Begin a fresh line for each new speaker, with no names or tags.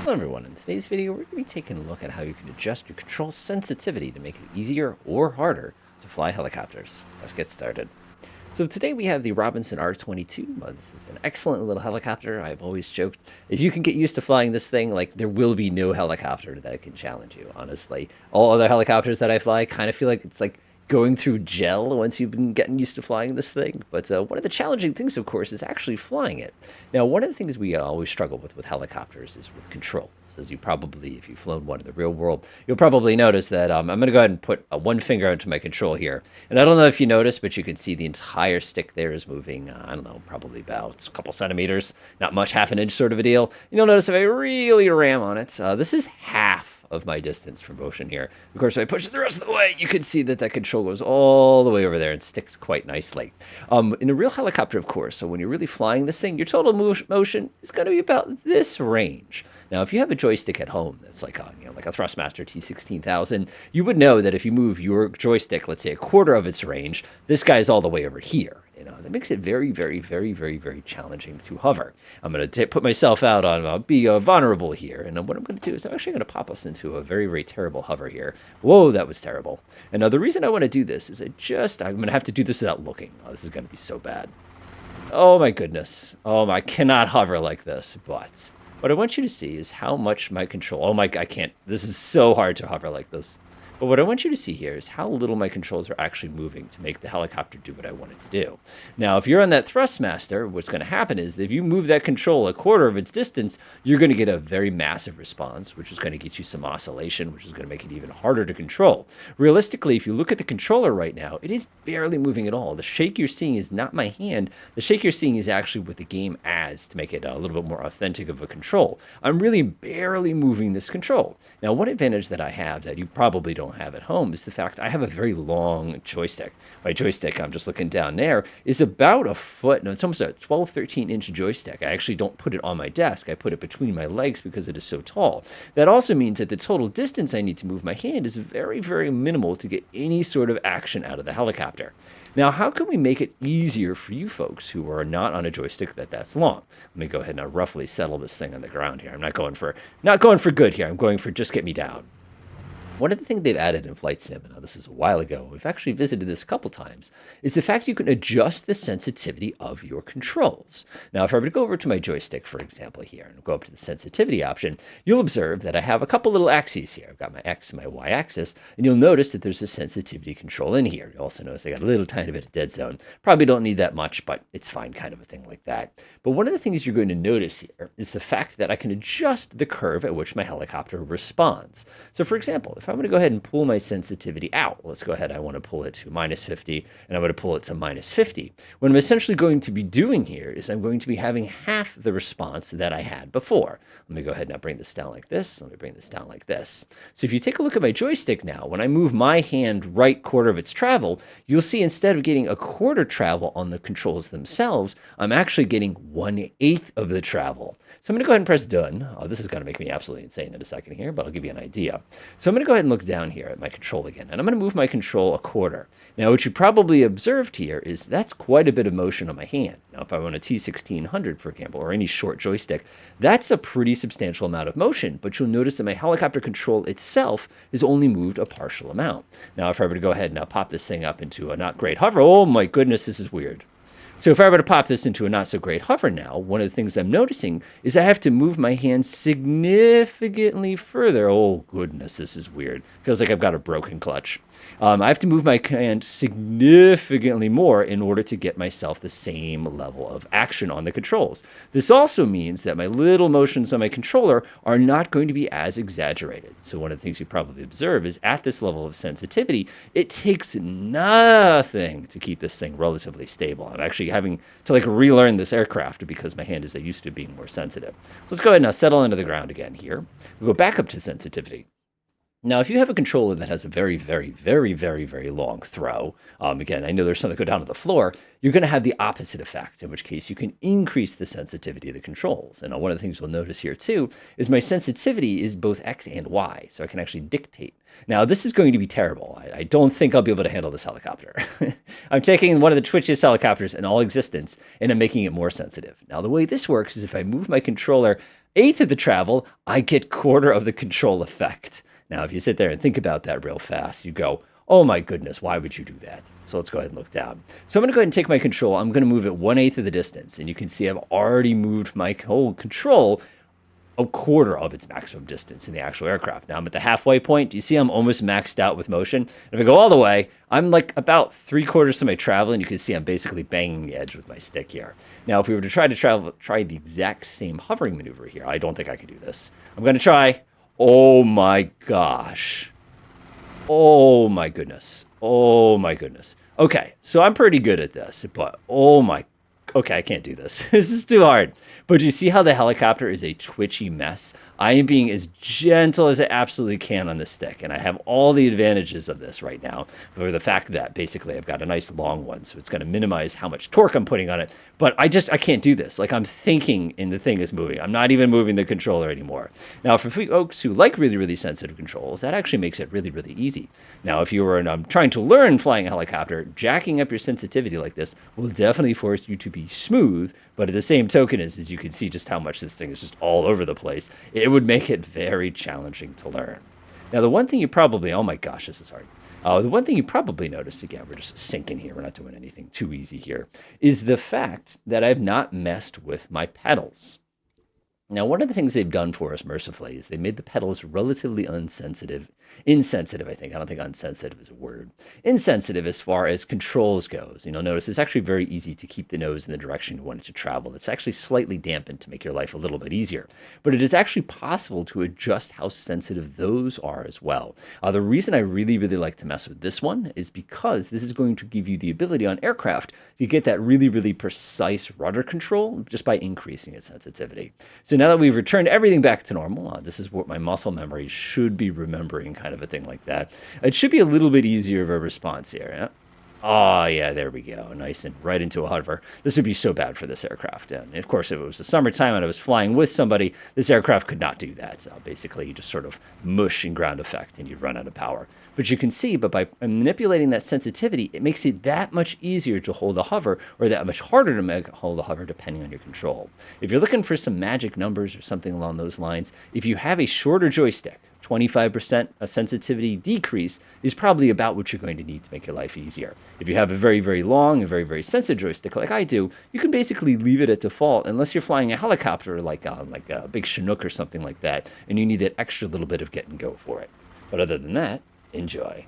Hello everyone, in today's video we're going to be taking a look at how you can adjust your control sensitivity to make it easier or harder to fly helicopters. Let's get started. So today we have the Robinson R-22. This is an excellent little helicopter. I've always joked, if you can get used to flying this thing, like there will be no helicopter that can challenge you, honestly. All other helicopters that I fly kind of feel like it's like going through gel once you've been getting used to flying this thing. But one of the challenging things, of course, is actually flying it. Now, one of the things we always struggle with helicopters is with controls. As you probably, if you've flown one in the real world, you'll probably notice that I'm going to go ahead and put one finger into my control here. And I don't know if you noticed, but you can see the entire stick there is moving, I don't know, probably about a couple centimeters, not much, half an inch sort of a deal. You'll notice if I really ram on it, this is half of my distance from motion here. Of course, if I push it the rest of the way, you can see that that control goes all the way over there and sticks quite nicely. In a real helicopter, of course, so when you're really flying this thing, your total motion is going to be about this range. Now, if you have a joystick at home that's like a, like a Thrustmaster T16000, you would know that if you move your joystick, let's say a quarter of its range, this guy's all the way over here. That makes it very, very, very, very, very challenging to hover. I'm going to put myself out on be vulnerable here. And what I'm going to do is I'm actually going to pop us into a very, very terrible hover here. Whoa, that was terrible. And now the reason I want to do this is I'm going to have to do this without looking. Oh, this is going to be so bad. Oh, my goodness. Oh, I cannot hover like this. But what I want you to see is how much my control... Oh, I can't. This is so hard to hover like this. But what I want you to see here is how little my controls are actually moving to make the helicopter do what I want it to do. Now, if you're on that Thrustmaster, what's going to happen is if you move that control a quarter of its distance, you're going to get a very massive response, which is going to get you some oscillation, which is going to make it even harder to control. Realistically, if you look at the controller right now, it is barely moving at all. The shake you're seeing is not my hand. The shake you're seeing is actually what the game adds to make it a little bit more authentic of a control. I'm really barely moving this control. Now, one advantage that I have that you probably don't have at home is the fact I have a very long joystick. My joystick, I'm just looking down there, is about a foot. No, it's almost a 12, 13-inch joystick. I actually don't put it on my desk. I put it between my legs because it is so tall. That also means that the total distance I need to move my hand is very, very minimal to get any sort of action out of the helicopter. Now, how can we make it easier for you folks who are not on a joystick that's long? Let me go ahead and roughly settle this thing on the ground here. I'm not going for good here. I'm going for just get me down. One of the things they've added in Flight Sim, and this is a while ago, we've actually visited this a couple times, is the fact you can adjust the sensitivity of your controls. Now, if I were to go over to my joystick, for example, here, and go up to the sensitivity option, you'll observe that I have a couple little axes here. I've got my X and my Y axis, and you'll notice that there's a sensitivity control in here. You'll also notice I got a little tiny bit of dead zone. Probably don't need that much, but it's fine, kind of a thing like that. But one of the things you're going to notice here is the fact that I can adjust the curve at which my helicopter responds. So, for example, if I'm going to go ahead and pull my sensitivity out. Let's go ahead. I want to pull it to -50, and I'm going to pull it to -50. What I'm essentially going to be doing here is I'm going to be having half the response that I had before. Let me go ahead and bring this down like this. Let me bring this down like this. So if you take a look at my joystick now, when I move my hand right quarter of its travel, you'll see instead of getting a quarter travel on the controls themselves, I'm actually getting 1/8 of the travel. So I'm going to go ahead and press done. Oh, this is going to make me absolutely insane in a second here, but I'll give you an idea. So I'm going to go ahead and look down here at my control again, and I'm going to move my control a quarter. Now, what you probably observed here is that's quite a bit of motion on my hand. Now, if I'm on a T1600, for example, or any short joystick, that's a pretty substantial amount of motion, but you'll notice that my helicopter control itself is only moved a partial amount. Now, if I were to go ahead and now pop this thing up into a not great hover, oh my goodness, this is weird. So if I were to pop this into a not-so-great hover now, one of the things I'm noticing is I have to move my hand significantly further. Oh, goodness, this is weird. Feels like I've got a broken clutch. I have to move my hand significantly more in order to get myself the same level of action on the controls. This also means that my little motions on my controller are not going to be as exaggerated. So one of the things you probably observe is at this level of sensitivity, it takes nothing to keep this thing relatively stable. I'm actually having to relearn this aircraft because my hand is used to being more sensitive. So let's go ahead and now settle into the ground again here. We'll go back up to sensitivity. Now, if you have a controller that has a very, very, very, very, very long throw, again, I know there's some that go down to the floor, you're going to have the opposite effect, in which case you can increase the sensitivity of the controls. And one of the things we'll notice here, too, is my sensitivity is both X and Y, so I can actually dictate. Now, this is going to be terrible. I don't think I'll be able to handle this helicopter. I'm taking one of the twitchiest helicopters in all existence, and I'm making it more sensitive. Now, the way this works is if I move my controller eighth of the travel, I get quarter of the control effect. Now, if you sit there and think about that real fast, you go, oh my goodness, why would you do that? So let's go ahead and look down. So I'm going to go ahead and take my control. I'm going to move it 1/8 of the distance. And you can see I've already moved my whole control a quarter of its maximum distance in the actual aircraft. Now I'm at the halfway point. You see I'm almost maxed out with motion. And if I go all the way, I'm like about 3/4 of my travel, and you can see I'm basically banging the edge with my stick here. Now, if we were to try the exact same hovering maneuver here, I don't think I could do this. I'm going to try. Oh my gosh. Oh my goodness. Oh my goodness. Okay, so I'm pretty good at this, but oh my, okay, I can't do this. This is too hard. But you see how the helicopter is a twitchy mess? I am being as gentle as I absolutely can on the stick, and I have all the advantages of this right now, for the fact that basically I've got a nice long one, so it's going to minimize how much torque I'm putting on it. But I can't do this. Like, I'm thinking and the thing is moving. I'm not even moving the controller anymore. Now, for folks who like really, really sensitive controls, that actually makes it really, really easy. Now, if you were trying to learn flying a helicopter, jacking up your sensitivity like this will definitely force you to be smooth, but at the same token, as you can see just how much this thing is just all over the place, it would make it very challenging to learn. Now, the one thing you probably, oh my gosh, this is hard. The one thing you probably noticed, again, we're just sinking here, we're not doing anything too easy here, is the fact that I've not messed with my pedals. Now, one of the things they've done for us mercifully is they made the pedals relatively insensitive, I think. I don't think unsensitive is a word. Insensitive as far as controls goes. Notice it's actually very easy to keep the nose in the direction you want it to travel. It's actually slightly dampened to make your life a little bit easier. But it is actually possible to adjust how sensitive those are as well. The reason I really, really like to mess with this one is because this is going to give you the ability on aircraft to get that really, really precise rudder control just by increasing its sensitivity. So now that we've returned everything back to normal, this is what my muscle memory should be remembering, kind of a thing like that. It should be a little bit easier of a response here. Yeah? Oh, yeah, there we go. Nice and right into a hover. This would be so bad for this aircraft. And of course, if it was the summertime and I was flying with somebody, this aircraft could not do that. So basically, you just sort of mush in ground effect and you'd run out of power. But you can see, but by manipulating that sensitivity, it makes it that much easier to hold a hover, or that much harder to hold a hover, depending on your control. If you're looking for some magic numbers or something along those lines, if you have a shorter joystick, 25% a sensitivity decrease is probably about what you're going to need to make your life easier. If you have a very, very long and very, very sensitive joystick like I do, you can basically leave it at default unless you're flying a helicopter like a big Chinook or something like that, and you need that extra little bit of get and go for it. But other than that, enjoy.